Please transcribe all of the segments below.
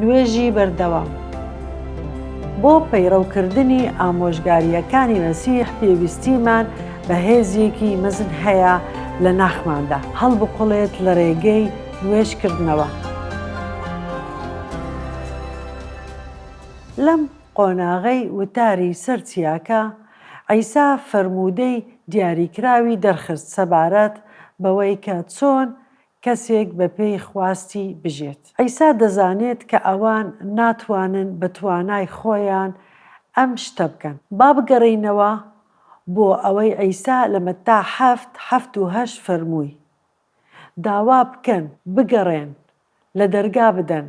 نوێژی بەردەوام. بۆ پەیڕەوکردنی ئامۆژگاریەکانی مەسیح پێویستیمان بە هێزێکی مەزن هەیە لە ناخماندا هەڵبقوڵێت لە ڕێگەی نوێژکردنەوە. لەم قۆناغەی وتاری سەر چیاکە عیسا فەرموودەی دیاریکراوی دەرخست سەبارەت بەوەی کە چۆن کەسێک بە پێی خواستی بژێت. عیسا دەزانێت کە ئەوان ناتوانن بە توانای خۆیان ئەم شتە بکەن. با بگەڕێینەوە بۆ ئەوەی عیسا لە مەتا 7:7-8 فەرمووی: داوا بکەن، بگەڕێن، لە دەرگا بدەن،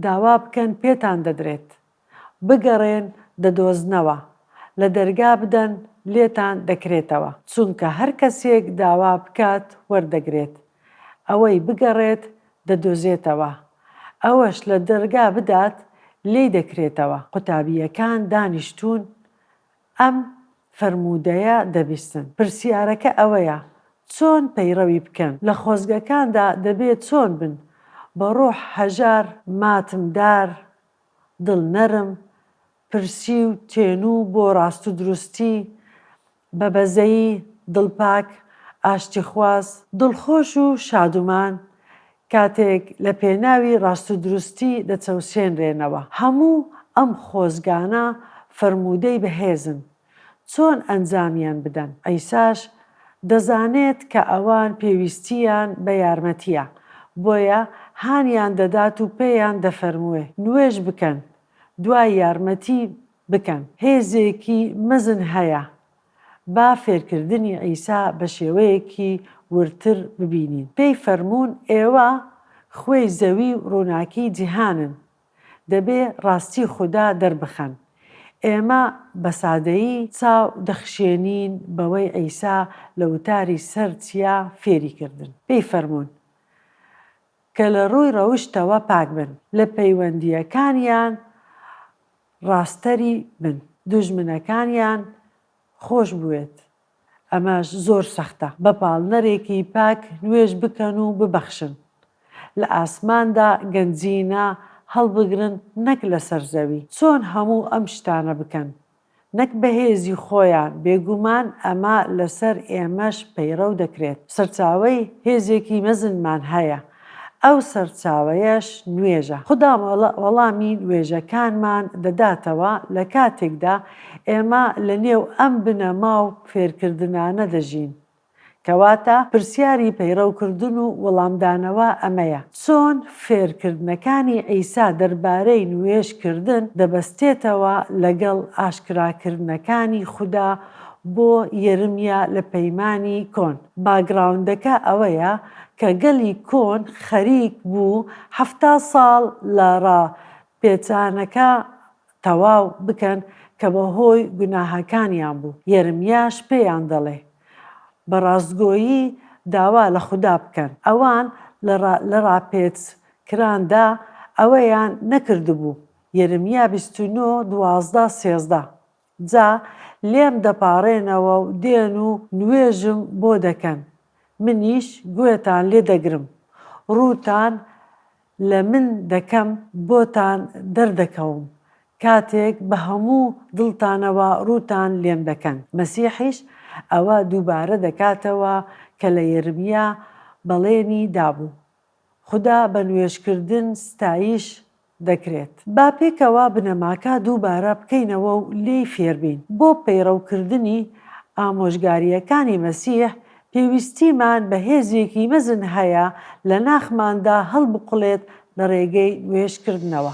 داوا بکەن پێتان دەدرێت، بگەڕێن دەدۆزنەوە، لە دەرگا بدەن لێتان دەکرێتەوە. چونکە هەر کەسێک داوا بکات وەردەگرێت، ئەوەی بگەڕێت دەدۆزێتەوە، ئەوەش لە دەرگا بدات لێی دەکرێتەوە. قوتابیەکان دانیشتوون ئەم فەرموودەیە دەبیستن. پرسیارەکە ئەوەیە: چۆن پەیڕەوی بکەن؟ لە خۆزگەکاندا دەبێت چۆن بن؟ بە ڕوح هەژار، ماتمدار، دڵنەرم، پرسی و تێنوو بۆ ڕاست و دروستی، بە بەزەیی، دڵپاک، ئاشتیخواز، دڵخۆش و شادومان کاتێک لە پێناوی ڕاست و دروستی دەچەوسێنرێنەوە. هەموو ئەم خۆزگانە فەرموودەی بەهێزن. چۆن ئەنجامیان بدەن؟ عیساش دەزانێت کە ئەوان پێویستیان بە یارمەتیە، بۆیە هانیان دەدات و پێیان دەفەرموێ نوێژ بکەن، دوای یارمەتی بکەن. هێزێکی مەزن هەیە. با فێرکردنی عیسا بە شێوەیەکی ورتر ببینین. پێی فەرموون ئێوە خوێی زەوی و ڕووناکی جیهانن، دەبێ ڕاستی خوددا دەربخەن. ئێمە بە سادەیی چاو دەخشێنین بەوەی عیسا لە وتاری سەر چیا فێری کردن. پێی فەرموون کە لە ڕووی ڕەوشتەوە پاک بن، لە پەیوەندیەکانیان ڕاستەری بن، دوژمنەکانیان خۆش بوێت. ئەمەش زۆر سەختە. بە پاڵنەرێکی پاک نوێژ بکەن و ببەخشن. لە ئاسماندا گەنجینە هەڵبگرن، نەک لەسەر زەوی. چۆن هەموو ئەم شتانە بکەن؟ نەک بەهێزی خۆیان، بێگومان ئەمە لەسەر ئێمەش پەیڕەو دەکرێت. سەرچاوەی هێزێکی مەزنمان هەیە، ئەو سەرچاوەیەش نوێژە. خوددا وەڵامی نوێژەکانمان دەداتەوە لە کاتێکدا ئێمە لە نێو ئەم بنەما و فێرکردنانە دەژین. کەواتە پرسیاری پەیڕەوکردن و وەڵامدانەوە ئەمەیە: چۆن فێرکردنەکانی عیسا دەربارەی نوێژکردن دەبەستێتەوە لەگەڵ ئاشکراکردنەکانی خوددا بۆ یەرمیا لە پەیمانی کۆن. باگراوندەکە ئەوەیە کە گەلی کۆن خەریک بوو 70 ساڵ لە ڕاپێچانەکە تەواو بکەن کە بەهۆی گوناهەکانیان بوو. یەرمیاش پێیان دەڵێ بە ڕاستگۆیی داوا لە خوددا بکەن. ئەوان لە ڕاپێچکراندا ئەوەیان نەکردبوو. یەرمیا 29:12-13 جا لێم دەپاڕێنەوە و دێن و نوێژم بۆ دەکەن، منیش گوێتان لێ دەگرم، ڕووتان لە من دەکەم، بۆتان دەردەکەوم کاتێک بە هەموو دڵتانەوە ڕووتان لێم دەکەن. مەسیحیش ئەوە دووبارە دەکاتەوە کە لە یەرمیا بەڵێنی دابوو: خوددا بە نوێژکردن ستایش دەکرێت. با پێکەوە بنەماکە دووبارە بکەینەوە و لێی فێربین. بۆ پەیڕەوکردنی ئامۆژگاریەکانی مەسیح پێویستیمان بە هێزێکی مەزن هەیە لە ناخماندا هەڵبقوڵێت لە ڕێگەی نوێژکردنەوە.